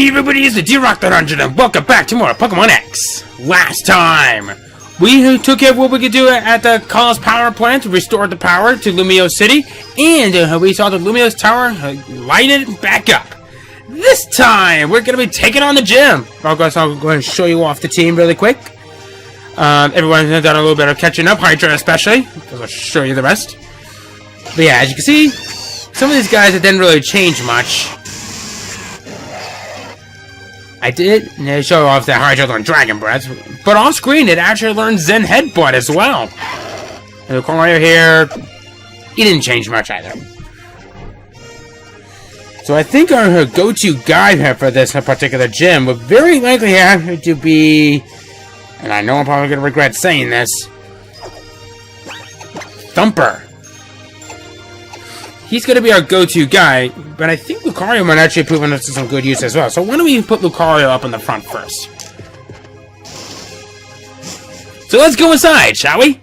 Hey everybody, it's the D-Rock the 100 and welcome back to more Pokemon X. Last time, we took care of what we could do at the Kalos power plant to restore the power to Lumio City, and we saw the Lumio's tower light it back up. This time, we're going to be taking on the gym. I'll go ahead and show you off the team really quick. Everyone's done a little bit of catching up, Hydra especially, because I'll show you the rest. But yeah, as you can see, some of these guys, it didn't really change much. I did show off that Hydra learned Dragon Breath, but off screen it actually learned Zen Headbutt as well. And the corner here, he didn't change much either. So I think our go-to guide here for this particular gym would very likely have to be, and I know I'm probably going to regret saying this, Thumper. He's going to be our go-to guy, but I think Lucario might actually put him into some good use as well. So why don't we put Lucario up in the front first? So let's go inside, shall we?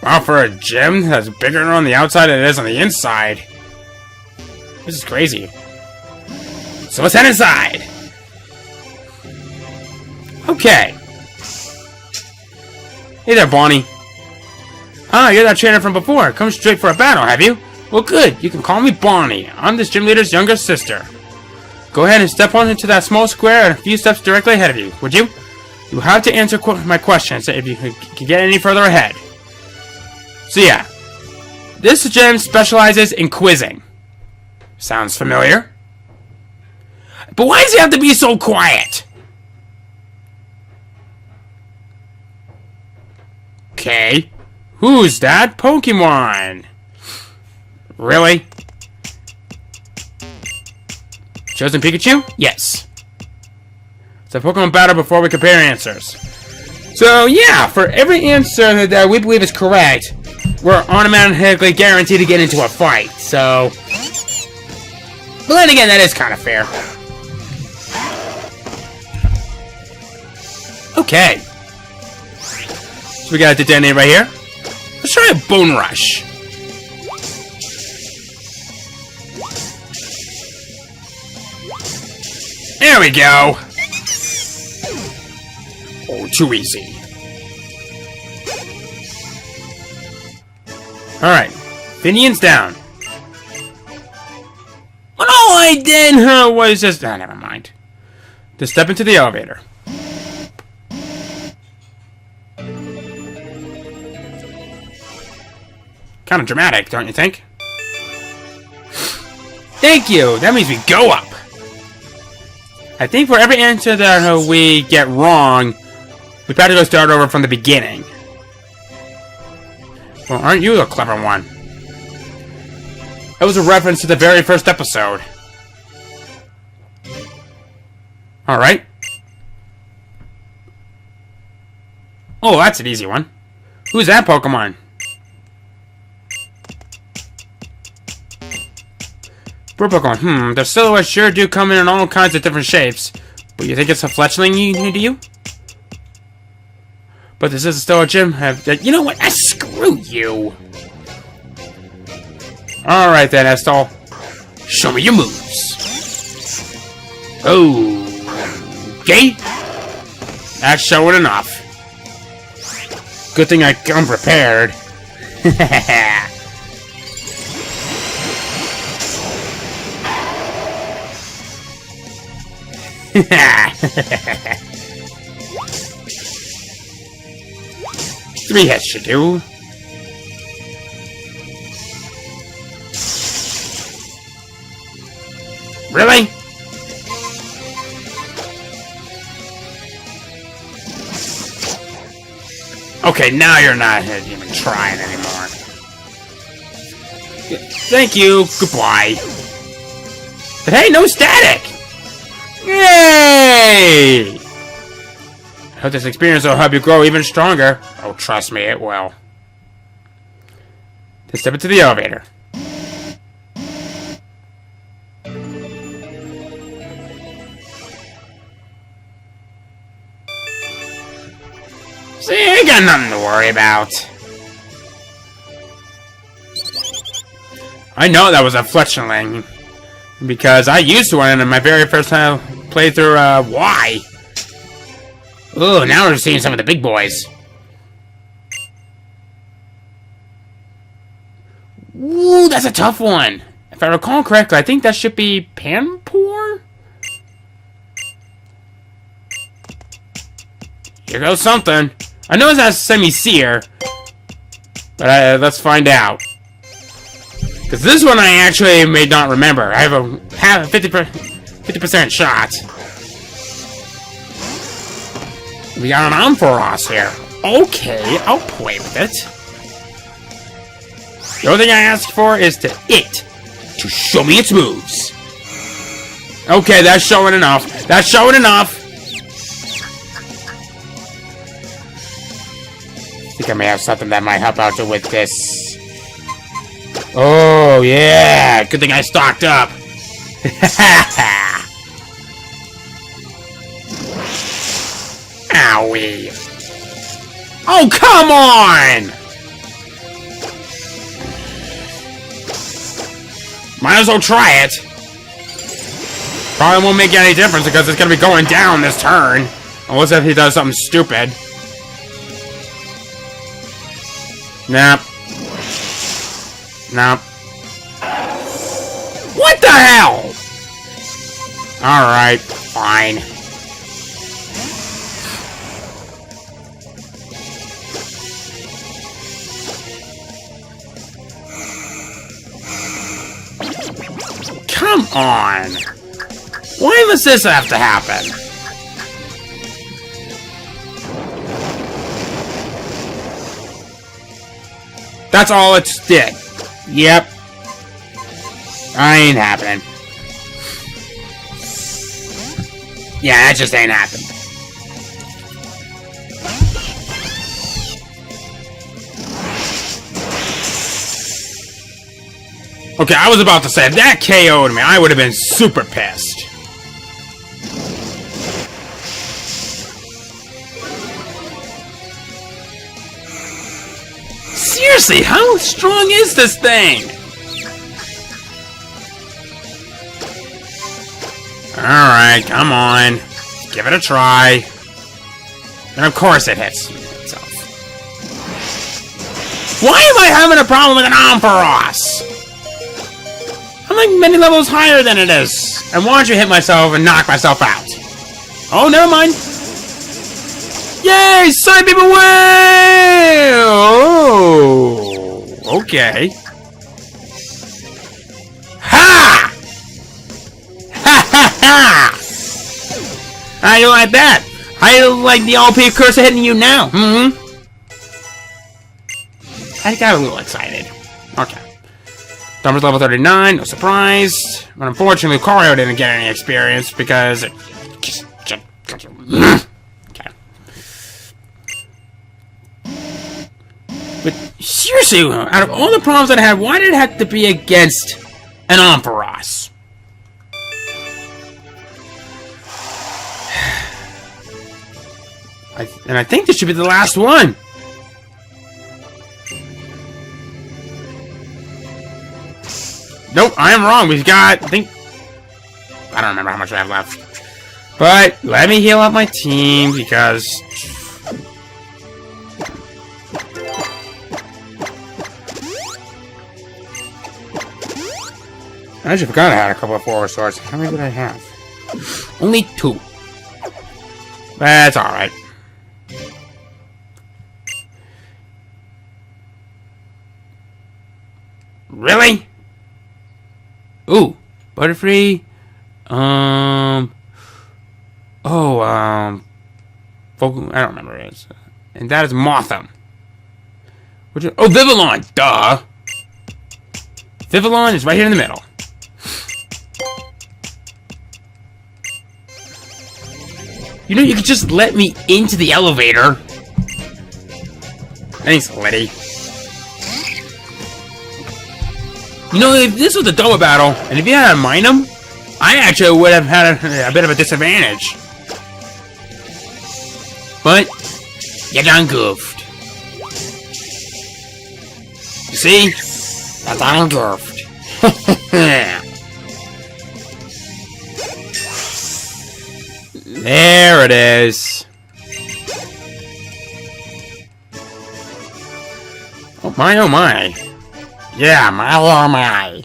Wow, for a gym that's bigger on the outside than it is on the inside. This is crazy. So let's head inside. Okay. Hey there, Bonnie. Ah, you're that trainer from before. Come straight for a battle, have you? Well, good. You can call me Bonnie. I'm this gym leader's younger sister. Go ahead and step on into that small square and a few steps directly ahead of you, would you? You have to answer my questions if you can get any further ahead. So yeah, this gym specializes in quizzing. Sounds familiar? But why does he have to be so quiet? Okay, who's that Pokemon? Really? Chosen Pikachu? Yes. It's a Pokemon battle before we compare answers. So yeah, for every answer that we believe is correct, we're automatically guaranteed to get into a fight, so... But then again, that is kind of fair. Okay. So we got the detonate right here. Let's try a Bone Rush. There we go. Oh, too easy. Alright. Finian's down. But all I did was just... Oh, never mind. Just step into the elevator. Kind of dramatic, don't you think? Thank you! That means we go up! I think for every answer that we get wrong, we've got to go start over from the beginning. Well, aren't you the clever one? That was a reference to the very first episode. Alright. Oh, that's an easy one. Who's that Pokemon? Bird Pokemon. Their silhouettes sure do come in all kinds of different shapes. But you think it's a fletchling to you? But this is still a gym. You know what? Screw you. Alright then, Estelle. Show me your moves. Oh. Okay. That's showing enough. Good thing I come prepared. Three hits should do. Really? Okay, now you're not even trying anymore. Thank you. Goodbye. But hey, no static! Yay! I hope this experience will help you grow even stronger. Oh, trust me, it will. Just step into the elevator. See, I ain't got nothing to worry about. I know that was a fletchling. Because I used one in my very first time playthrough, Y. Ooh, now we're seeing some of the big boys. Ooh, that's a tough one. If I recall correctly, I think that should be Panpour? Here goes something. I know it's not semi-seer, but let's find out. Because this one I actually may not remember. I have a 50% shot. We got an Ampharos here. Okay, I'll play with it. The only thing I ask for is to show me its moves. Okay, that's showing enough. That's showing enough. I think I may have something that might help out with this. Oh, yeah. Good thing I stocked up. Owie. Oh, come on! Might as well try it. Probably won't make any difference because it's going to be going down this turn. Unless if he does something stupid. Nope. Nope. What the hell? Alright, fine. Come on! Why does this have to happen? That's all it did. Yep. I ain't happening. Yeah, that just ain't happening. Okay, I was about to say, if that KO'd me, I would have been super pissed. Seriously, how strong is this thing? Alright, come on. Give it a try. And of course it hits itself. Why am I having a problem with an Ampharos? I'm like many levels higher than it is. And why don't you hit myself and knock myself out? Oh, never mind. Yay! Sign people away! Oh, okay. Ha! Ha ha ha! How you like that? How you like the LP cursor hitting you now? I got a little excited. Okay. Dumper's level 39, no surprise. But unfortunately, Lucario didn't get any experience because it just okay. But seriously, out of all the problems that I had, why did it have to be against an Ampharos? And I think this should be the last one. Nope, I am wrong. We've got, I don't remember how much we have left. But let me heal up my team because I actually forgot I had a couple of forward swords. How many did I have? Only 2. That's alright. Really? Ooh, Butterfree. I don't remember what it is. And that is Motham. Oh, Vivillon! Duh! Vivillon is right here in the middle. You know, you could just let me into the elevator. Thanks, Letty. You know, if this was a double battle, and if you had a Minum, I actually would have had a bit of a disadvantage. But, you done goofed. You see? I done goofed. There it is. Oh my, oh my. Yeah, my, oh my.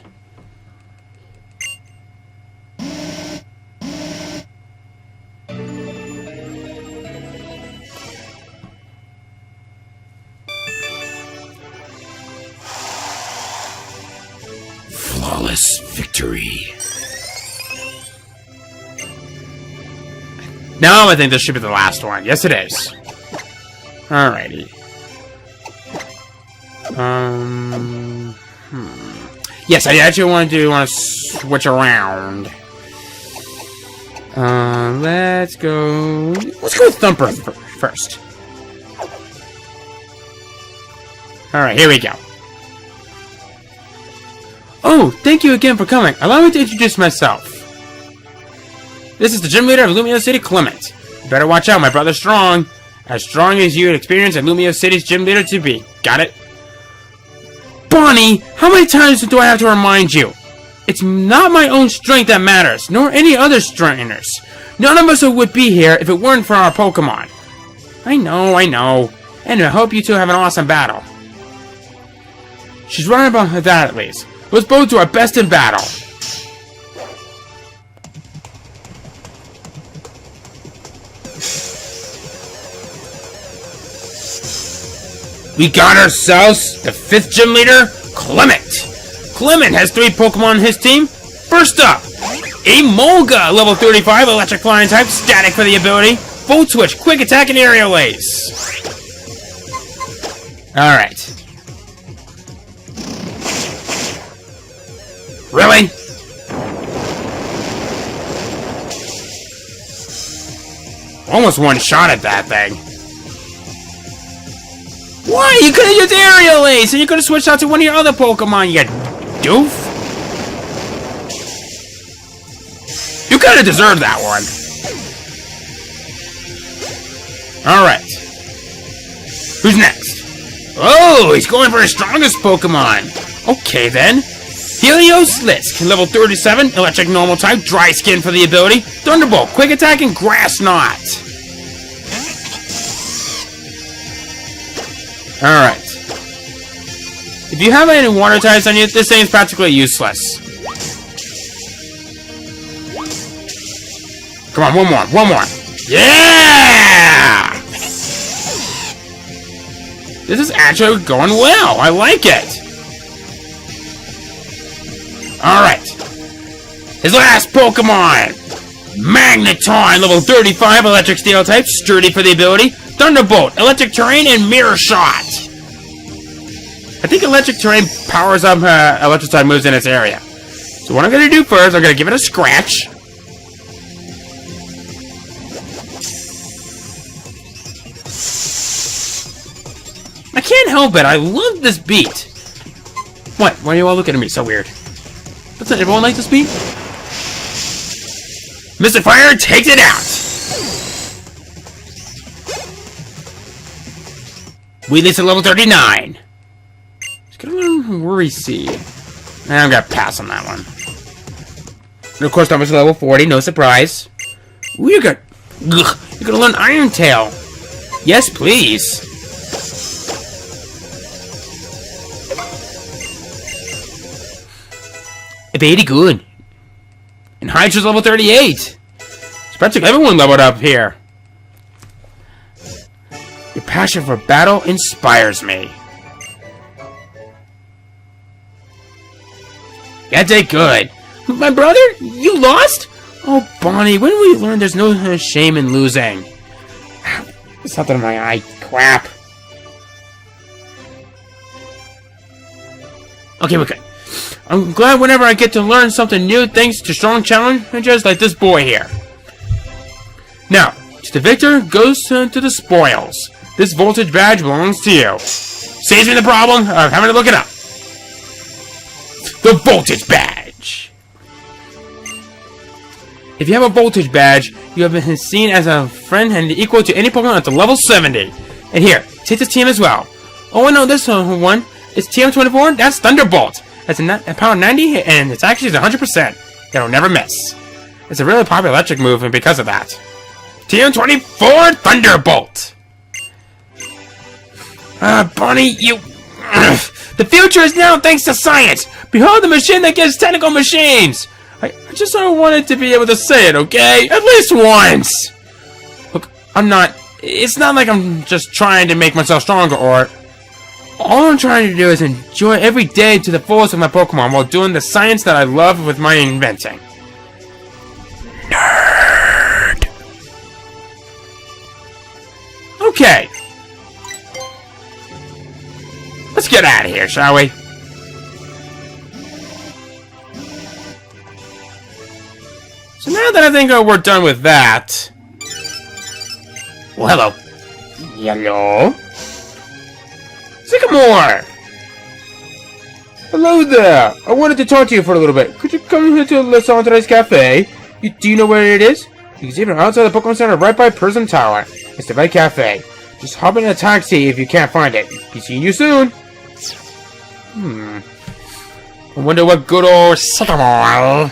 Flawless victory. Now I think this should be the last one. Yes, it is. Alrighty. Yes, I actually want to switch around. Let's go with Thumper first. Alright, here we go. Oh, thank you again for coming. Allow me to introduce myself. This is the gym leader of Lumio City, Clemont. You better watch out, my brother's strong. As strong as you would experience at Lumio City's gym leader to be. Got it? Bonnie, how many times do I have to remind you? It's not my own strength that matters, nor any other trainers. None of us would be here if it weren't for our Pokemon. I know. And I hope you two have an awesome battle. She's right about that at least. Let's both do our best in battle. We got ourselves the 5th gym leader, Clemont. Clemont has 3 Pokemon on his team. First up, a Molga, level 35, electric flying type, static for the ability, Volt Switch, quick attack, and aerial ace. Alright. Really? Almost one shot at that thing. Why? You could have used aerial ace and you could have switched out to one of your other Pokemon, you doof. You kind of deserved that one. Alright. Who's next? Oh, he's going for his strongest Pokemon. Okay then. Helios Lisk, level 37, electric normal type, dry skin for the ability, Thunderbolt, quick attack, and Grass Knot. Alright. If you have any water types on you, this thing is practically useless. Come on, one more. Yeah! This is actually going well. I like it. Alright. His last Pokemon! Magneton, level 35, electric steel type, sturdy for the ability, Thunderbolt, electric terrain, and Mirror Shot. I think electric terrain powers up electric moves in its area. So what I'm going to do first, I'm going to give it a scratch. I can't help it, I love this beat. What? Why are you all looking at me so weird? Doesn't everyone like this beat? Mr. Fire takes it out! Weedless at level 39. Just gonna learn Worry Seed. I'm gonna pass on that one. And of course, Thomas is level 40, no surprise. Ooh, you're gonna learn Iron Tail. Yes, please. Very good. And Hydra's level 38. It's practically everyone leveled up here. Your passion for battle inspires me. That's it, good. My brother? You lost? Oh, Bonnie, when will you learn there's no shame in losing? There's something in my eye. Crap. Okay, we're good. I'm glad whenever I get to learn something new thanks to strong challenges like this boy here. Now, to the victor goes to the spoils. This voltage badge belongs to you. Saves me the problem of having to look it up. The voltage badge. If you have a voltage badge, you have been seen as a friend and equal to any Pokemon at the level 70. And here, take this team as well. Oh, I know this one. It's TM24. That's Thunderbolt. It's a pound 90, and it's actually 100%. It'll never miss. It's a really popular electric move, and because of that. TM24 Thunderbolt! Bunny, you... The future is now thanks to science! Behold the machine that gives technical machines! I just sort of wanted to be able to say it, okay? At least once! Look, I'm not... It's not like I'm just trying to make myself stronger, or... All I'm trying to do is enjoy every day to the fullest of my Pokemon while doing the science that I love with my inventing. Nerd! Okay. Let's get out of here, shall we? So now that I think we're done with that... Well, hello. Hello? Sycamore! Hello there! I wanted to talk to you for a little bit. Could you come here to Los Andres Cafe? Do you know where it is? You can see it from outside the Pokemon Center right by Prism Tower. It's the right cafe. Just hop in a taxi if you can't find it. Be seeing you soon! I wonder what good old Sycamore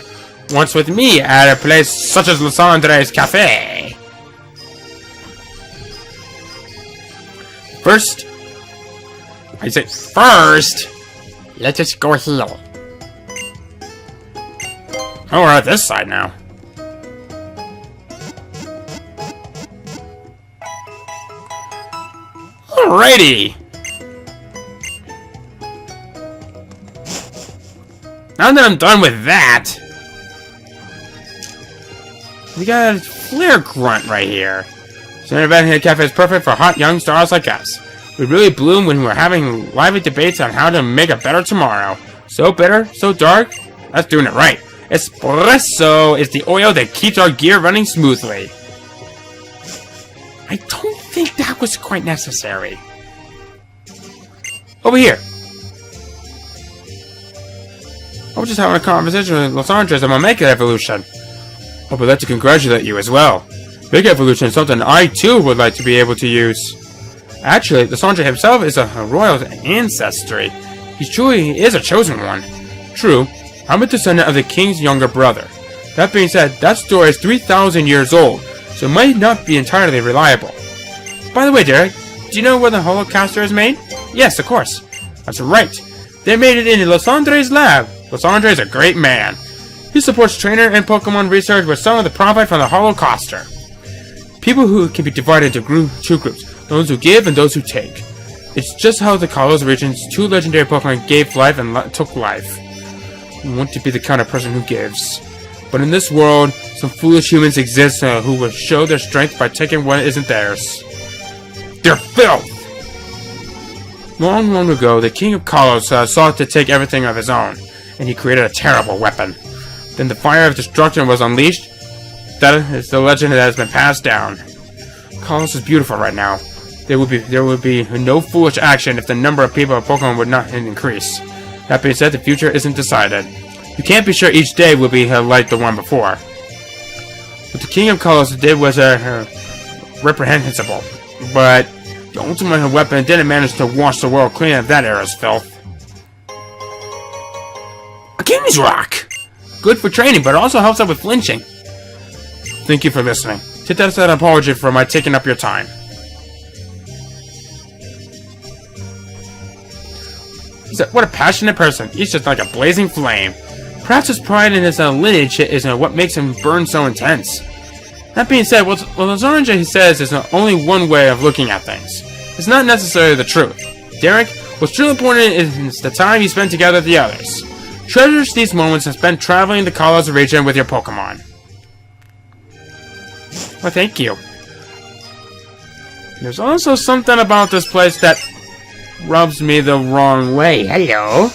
wants with me at a place such as Los Andres Cafe. First, let us go heal. Oh, we're at this side now. Alrighty. Now that I'm done with that, we got a Flare Grunt right here. Center Event Hill Cafe is perfect for hot young stars like us. We really bloom when we're having lively debates on how to make a better tomorrow. So bitter, so dark, that's doing it right. Espresso is the oil that keeps our gear running smoothly. I don't think that was quite necessary. Over here. I was just having a conversation with Los Andres on my Mega Evolution. I would like to congratulate you as well. Mega Evolution is something I too would like to be able to use. Actually, Los Andres himself is a royal ancestry. He truly is a chosen one. True, I'm a descendant of the king's younger brother. That being said, that story is 3,000 years old, so it might not be entirely reliable. By the way, Derek, do you know where the Holocaster is made? Yes, of course. That's right. They made it in Los Andres' lab. Los Andres is a great man. He supports trainer and Pokemon research with some of the profit from the Holocaster. People who can be divided into two groups, those who give and those who take. It's just how the Kalos region's two legendary Pokemon gave life and took life. You want to be the kind of person who gives. But in this world, some foolish humans exist who will show their strength by taking what isn't theirs. They're filth! Long, long ago, the King of Kalos sought to take everything of his own, and he created a terrible weapon. Then the fire of destruction was unleashed. That is the legend that has been passed down. Kalos is beautiful right now. There would be no foolish action if the number of people of Pokemon would not increase. That being said, the future isn't decided. You can't be sure each day will be like the one before. What the King of Kalos did was reprehensible, but the ultimate weapon didn't manage to wash the world clean of that era's filth. A King's Rock! Good for training, but it also helps out with flinching. Thank you for listening. Take that as an apology for my taking up your time. What a passionate person. He's just like a blazing flame. Perhaps his pride in his lineage is what makes him burn so intense. That being said, what Los Andres says is only one way of looking at things. It's not necessarily the truth. Derek, what's truly important is the time you spend together with the others. Treasure these moments and spend traveling the Kalos region with your Pokemon. Well, thank you. There's also something about this place that rubs me the wrong way. Hello.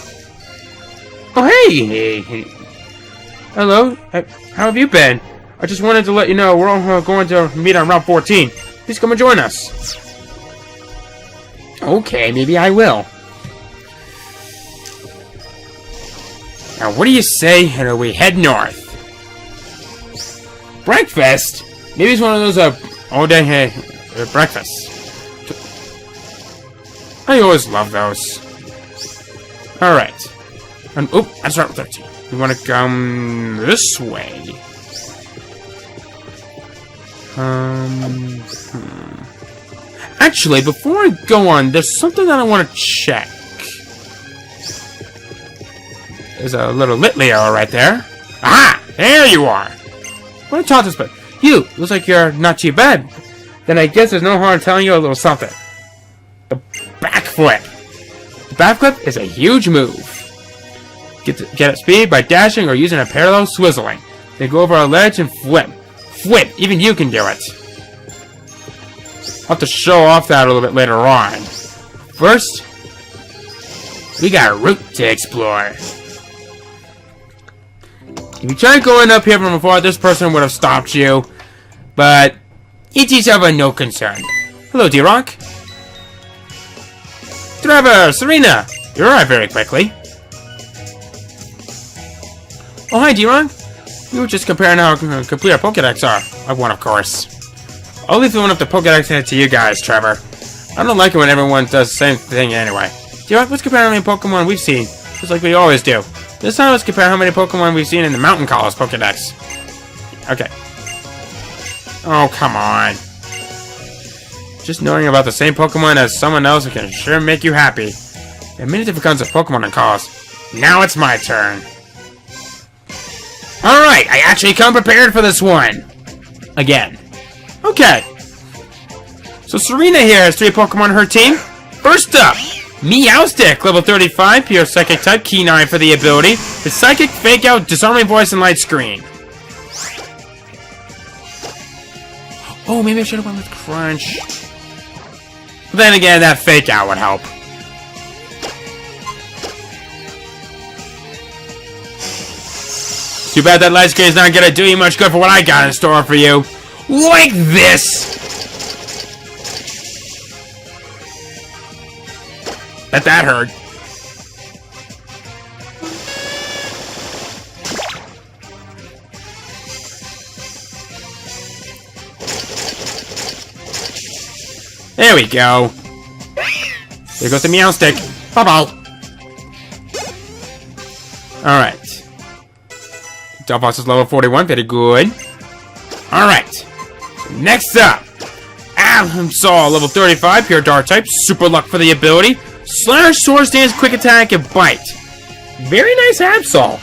Oh, hey. Hello. How have you been? I just wanted to let you know we're all going to meet on Route 14. Please come and join us. Okay, maybe I will. Now, what do you say we head north? Breakfast? Maybe it's one of those all-day breakfasts. I always love those. Alright. And, oh, that's right, 13. We want to come this way. Actually, before I go on, there's something that I want to check. There's a little Litleo right there. Aha! There you are! What a taught this, but you, looks like you're not too bad. Then I guess there's no harm telling you a little something. The backflip. The backflip is a huge move. Get at speed by dashing or using a parallel swizzling. Then go over a ledge and flip. Flip! Even you can do it. I'll have to show off that a little bit later on. First, we got a route to explore. If you tried going up here from before, this person would have stopped you. But ET's have a no concern. Hello, D-Rock. Trevor, Serena, you're alright very quickly. Oh, hi, D-Rock. We were just comparing how complete our Pokédex are. I won, of course. I'll leave the one up to Pokédex to you guys, Trevor. I don't like it when everyone does the same thing anyway. D-Rock, let's compare how many Pokemon we've seen, just like we always do. This time, let's compare how many Pokemon we've seen in the Mountain College Pokédex. Okay. Oh, come on. Just knowing about the same Pokemon as someone else can sure make you happy. The minute it becomes a Pokemon in College. Now it's my turn. Alright, I actually come prepared for this one. Again. Okay. So Serena here has 3 Pokemon on her team. First up, Meowstic, level 35, pure Psychic type, Key 9 for the ability. The Psychic, Fake Out, Disarming Voice, and Light Screen. Oh, maybe I should have went with Crunch. But then again, that Fake Out would help. Too bad that Light Screen's not gonna do you much good for what I got in store for you. Like this! Bet that hurt. There we go. There goes the Meowstic. Bye-bye. Alright. Delphox is level 41. Very good. Alright. Next up. Alhamsaw, level 35. Pure Dark type. Super Luck for the ability. Slash, Swords Dance, Quick Attack, and Bite. Very nice Absol.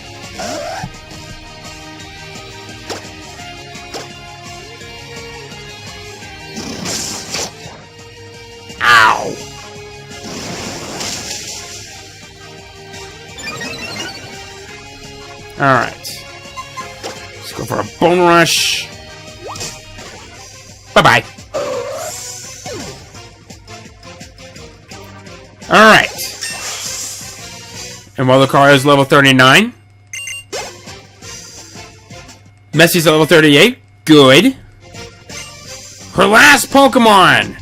Ow. Alright. Let's go for a Bone Rush. Bye-bye. Alright. And Walucara is level 39. Messie's level 38. Good. Her last Pokemon!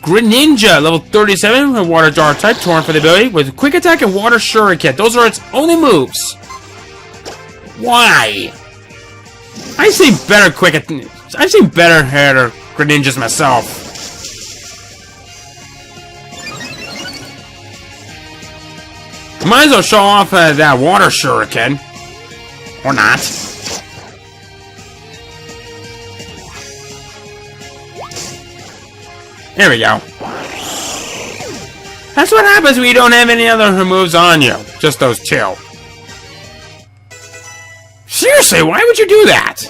Greninja, level 37, a Water Jar type, Torn for the ability, with Quick Attack and Water Shuriken. Those are its only moves. Why? I've seen better Greninjas myself. Might as well show off that Water Shuriken. Or not. There we go. That's what happens when you don't have any other moves on you. Just those 2. Seriously, why would you do that?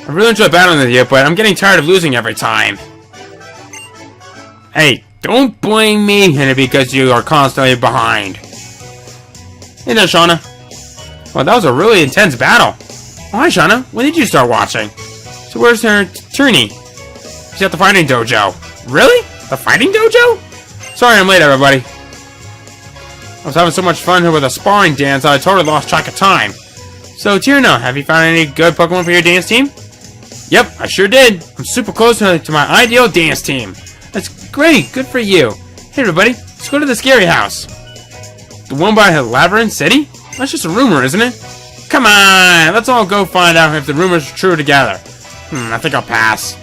I really enjoy battling with you, but I'm getting tired of losing every time. Hey, don't blame me because you are constantly behind. Hey there, Shauna. Well, that was a really intense battle. Oh, hi, Shauna. When did you start watching? So where's her tourney? She's at the fighting dojo. Really? The fighting dojo? Sorry I'm late, everybody. I was having so much fun here with a sparring dance I totally lost track of time. So, Tierna, have you found any good Pokemon for your dance team? Yep, I sure did. I'm super close to my ideal dance team. That's great. Good for you. Hey, everybody. Let's go to the scary house. The one by Labyrinth City? That's just a rumor, isn't it? Come on. Let's all go find out if the rumors are true together. I think I'll pass.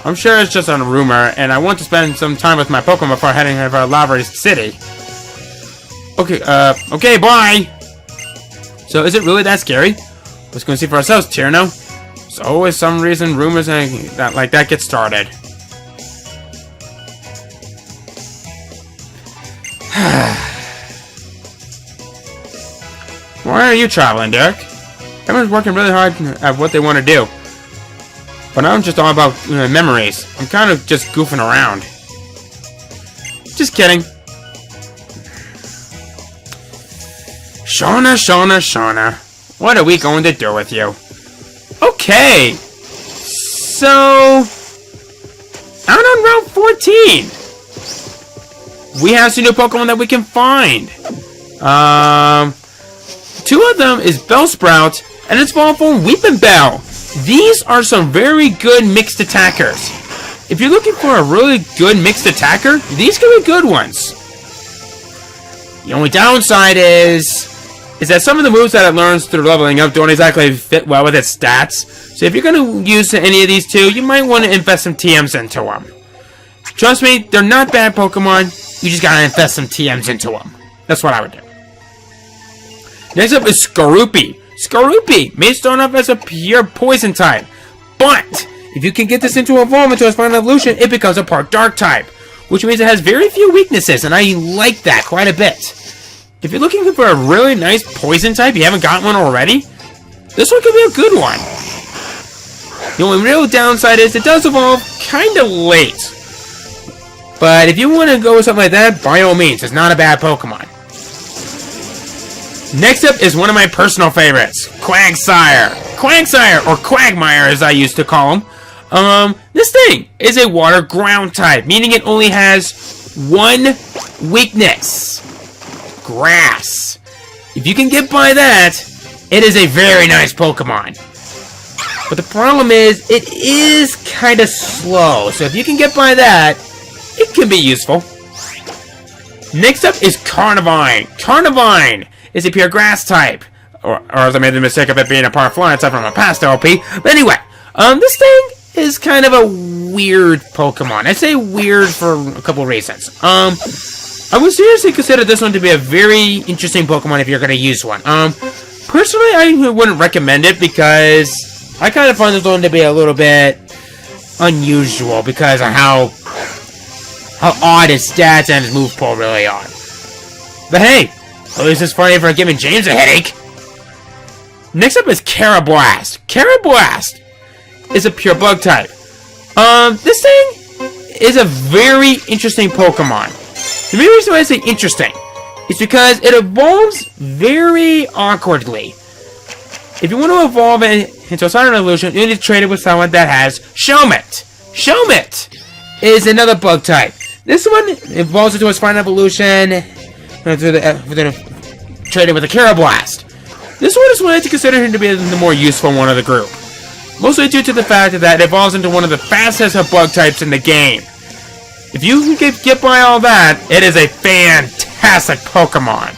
I'm sure it's just a rumor, and I want to spend some time with my Pokemon before heading over to Labyrinth City. Okay, okay, bye! So, is it really that scary? Let's go and see for ourselves, Tierno. There's always some reason rumors like that get started. Why are you traveling, Derek? Everyone's working really hard at what they want to do. But I'm just all about memories. I'm kind of just goofing around. Just kidding. Shauna. What are we going to do with you? Okay. So... out on Route 14. We have some new Pokemon that we can find. Two of them is Bellsprout, and it's Volleyball Weeping Bell. These are some very good mixed attackers. If you're looking for a really good mixed attacker, these can be good ones. The only downside is that some of the moves that it learns through leveling up don't exactly fit well with its stats. So if you're going to use any of these two, you might want to invest some TMs into them. Trust me, they're not bad Pokemon. You just gotta invest some TMs into them. That's what I would do. Next up is Skorupi. Skorupi may start off as a pure poison type, but if you can get this into evolve into its final evolution, it becomes a part dark type, which means it has very few weaknesses, and I like that quite a bit. If you're looking for a really nice poison type, you haven't got one already, this one could be a good one. The only real downside is it does evolve kind of late. But if you want to go with something like that, by all means, it's not a bad Pokemon. Next up is one of my personal favorites, Quagsire. Quagsire, or Quagmire as I used to call him. This thing is a water ground type, meaning it only has one weakness. Grass. If you can get by that, it is a very nice Pokemon. But the problem is, it is kind of slow, so if you can get by that, it can be useful. Next up is Carnivine. Carnivine is a pure grass type. Or as I made the mistake of it being a part flying type from a past LP. But anyway, this thing is kind of a weird Pokemon. I say weird for a couple reasons. I would seriously consider this one to be a very interesting Pokemon if you're going to use one. Personally, I wouldn't recommend it because I kind of find this one to be a little bit unusual because of how odd his stats and his move pool really are. But hey, at least it's funny for giving James a headache. Next up is Carablast. Carablast is a pure bug type. This thing is a very interesting Pokemon. The main reason why I say interesting is because it evolves very awkwardly. If you want to evolve it into a silent evolution, you need to trade it with someone that has Shelmet. Shelmet is another bug type. This one evolves into its final evolution traded with a Carablast. This one is what I consider him to be the more useful one of the group. Mostly due to the fact that it evolves into one of the fastest of bug types in the game. If you can get by all that, it is a fantastic Pokemon.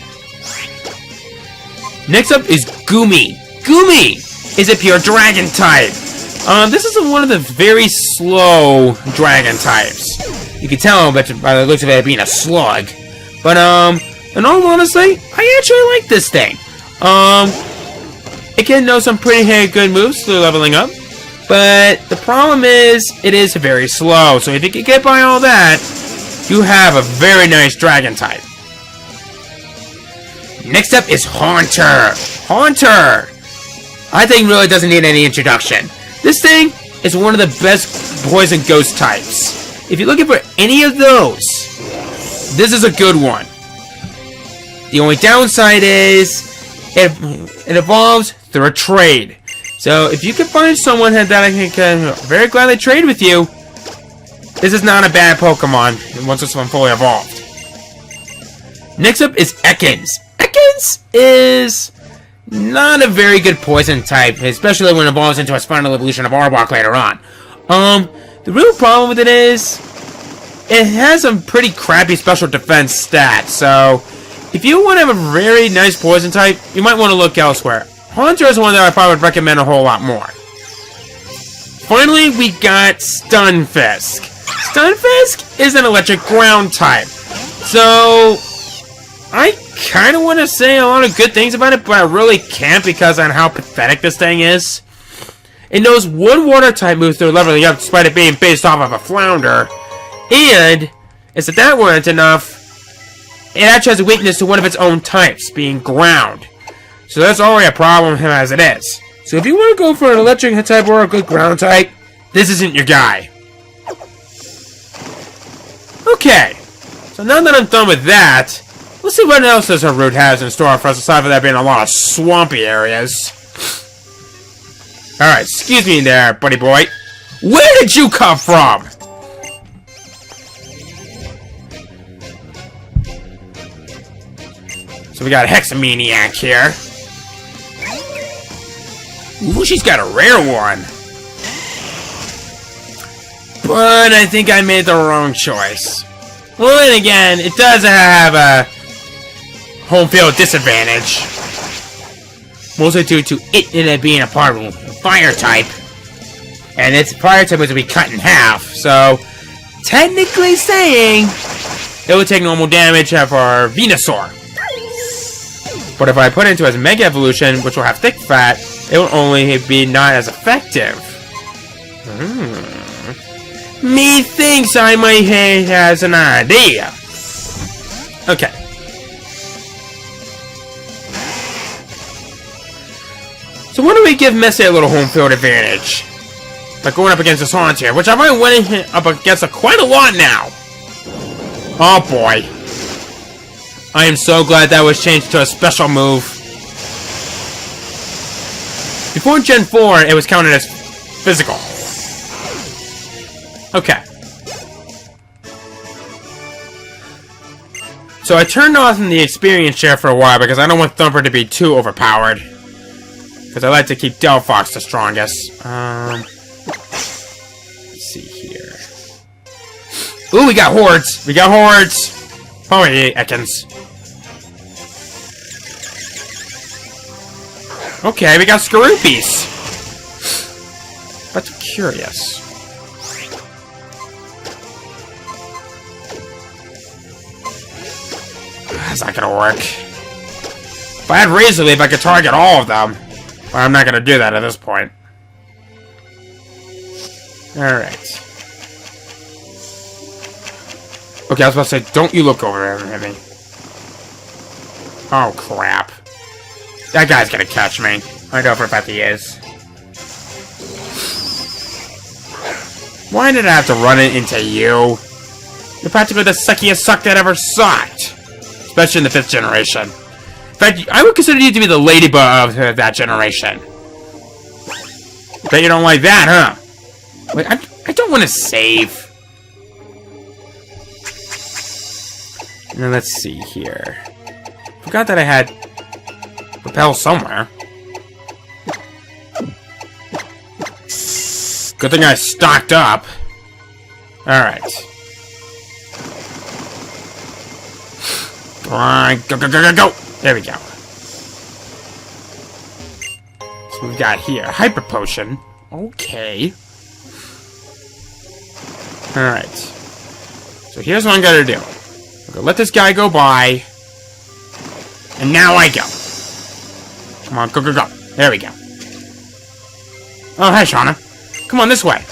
Next up is Goomy. Goomy is a pure dragon type. This is one of the very slow dragon types. You can tell by the looks of it being a slug. But, in all honesty, I actually like this thing. It can know some pretty good moves through leveling up. But the problem is, it is very slow. So if you can get by all that, you have a very nice dragon type. Next up is Haunter. Haunter, I think really doesn't need any introduction. This thing is one of the best poison ghost types. If you're looking for any of those, this is a good one. The only downside is it evolves through a trade. So if you can find someone that I can very gladly trade with you, this is not a bad Pokemon once it's fully evolved. Next up is Ekans. Ekans is not a very good poison type, especially when it evolves into a final evolution of Arbok later on. The real problem with it is it has some pretty crappy special defense stats, so if you want to have a very nice poison type, you might want to look elsewhere. Haunter is one that I probably would recommend a whole lot more. Finally, we got Stunfisk. Stunfisk is an electric ground type. So, I kind of want to say a lot of good things about it, but I really can't because on how pathetic this thing is. It knows one water type moves through leveling up despite it being based off of a flounder. And, if that weren't enough, it actually has a weakness to one of its own types, being ground. So that's already a problem as it is. So if you want to go for an electric type or a good ground type, this isn't your guy. Okay, so now that I'm done with that, let's see what else this route has in store for us, aside from that being a lot of swampy areas. Alright, excuse me there, buddy boy. Where did you come from? So we got a Hexamaniac here. Ooh, she's got a rare one. But I think I made the wrong choice. Well, then again, it does have a home field disadvantage. Mostly due to it being a part of fire type. And its fire type was to be cut in half. So, technically saying, it would take normal damage for Venusaur. But if I put it into as Mega Evolution, which will have thick fat, it will only be not as effective. Methinks I might have an idea. Okay. So why don't we give Messy a little home field advantage? By going up against this Haunter, which I've already went up against quite a lot now. Oh boy. I am so glad that was changed to a special move. Before Gen 4, it was counted as physical. Okay. So I turned off the experience share for a while because I don't want Thumper to be too overpowered. Because I like to keep Delphox the strongest. Let's see here. Ooh, we got hordes. We got hordes. Oh, yeah, Ekans. Okay, we got Skorupies. But I'm curious. That's not gonna work. If I had Razor Leaf, I could target all of them. But I'm not gonna do that at this point. Alright. Okay, I was about to say, don't you look over there at me. Oh, crap. That guy's gonna catch me. I know for a fact he is. Why did I have to run it into you? You're practically the suckiest suck that ever sucked. Especially in the 5th generation. In fact, I would consider you to be the ladybug of that generation. Bet you don't like that, huh? Wait, I don't want to save. Now, let's see here. Forgot that I had Repel somewhere. Good thing I stocked up. Alright. Alright, go, go, go, go, go! There we go. So we've got here, Hyper Potion. Okay. Alright. So here's what I'm gonna do. I'm gonna let this guy go by. And now I go. Come on, go, go, go. There we go. Oh, hi, Shauna. Come on, this way.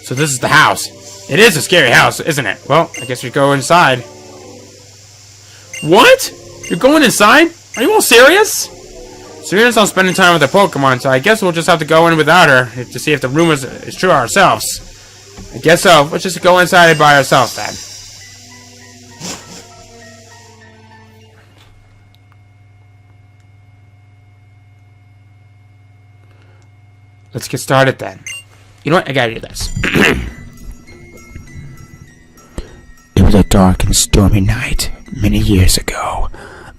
So this is the house. It is a scary house, isn't it? Well, I guess we go inside. What? You're going inside? Are you all serious? Serena's not spending time with the Pokemon, so I guess we'll just have to go in without her to see if the rumor is true ourselves. I guess so. Let's just go inside by ourselves then. Let's get started then. You know what? I gotta do this. It was a dark and stormy night many years ago.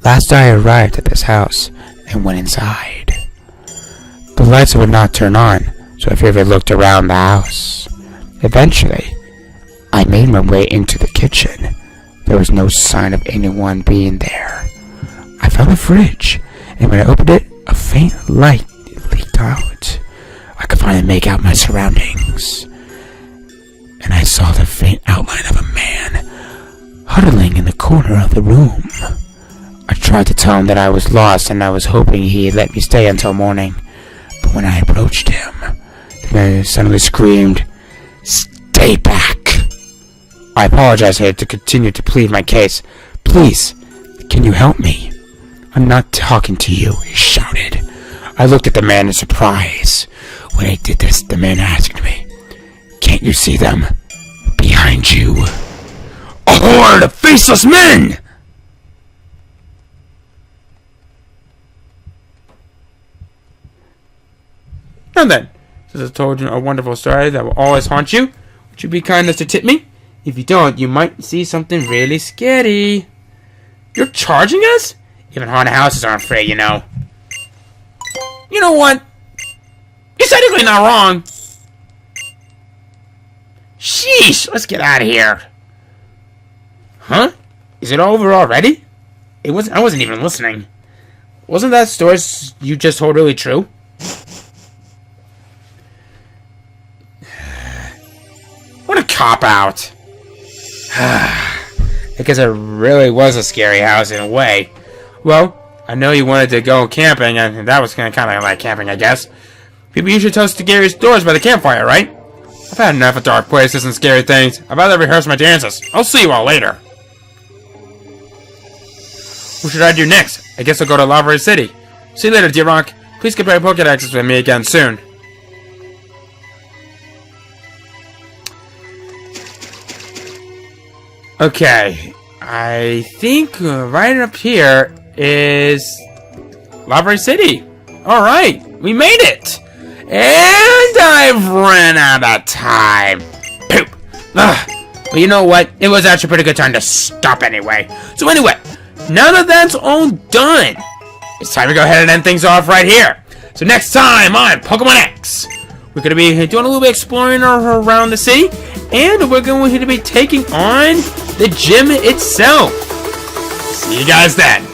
Last I arrived at this house and went inside. The lights would not turn on, so I figured I looked around the house. Eventually, I made my way into the kitchen. There was no sign of anyone being there. I found the fridge, and when I opened it, a faint light leaked out. I could finally make out my surroundings, and I saw the faint huddling in the corner of the room. I tried to tell him that I was lost and I was hoping he'd let me stay until morning. But when I approached him, the man suddenly screamed, "Stay back!" I apologized to him to continue to plead my case. "Please, can you help me?" "I'm not talking to you," he shouted. I looked at the man in surprise. When I did this, the man asked me, "Can't you see them? Behind you." "A horde of faceless men!" Now then, since I told you a wonderful story that will always haunt you, would you be kind enough to tip me? If you don't, you might see something really scary. You're charging us? Even haunted houses aren't free, you know. You know what? You're technically not wrong. Sheesh, let's get out of here. Huh? Is it over already? I wasn't even listening. Wasn't that story you just told really true? What a cop-out. I guess it really was a scary house in a way. Well, I know you wanted to go camping, and that was kind of like camping, I guess. People usually tell scary stories by the campfire, right? I've had enough of dark places and scary things. I'd rather rehearse my dances. I'll see you all later. What should I do next? I guess I'll go to Lava City. See you later, D-Rock. Please get back Pokédexes with me again soon. Okay, I think right up here is Lava City. Alright, we made it! And I've run out of time. Poop. Ugh. But you know what? It was actually a pretty good time to stop anyway. So anyway, now that that's all done, it's time to go ahead and end things off right here. So next time on Pokemon X, we're going to be doing a little bit of exploring around the city, and we're going to be taking on the gym itself. See you guys then.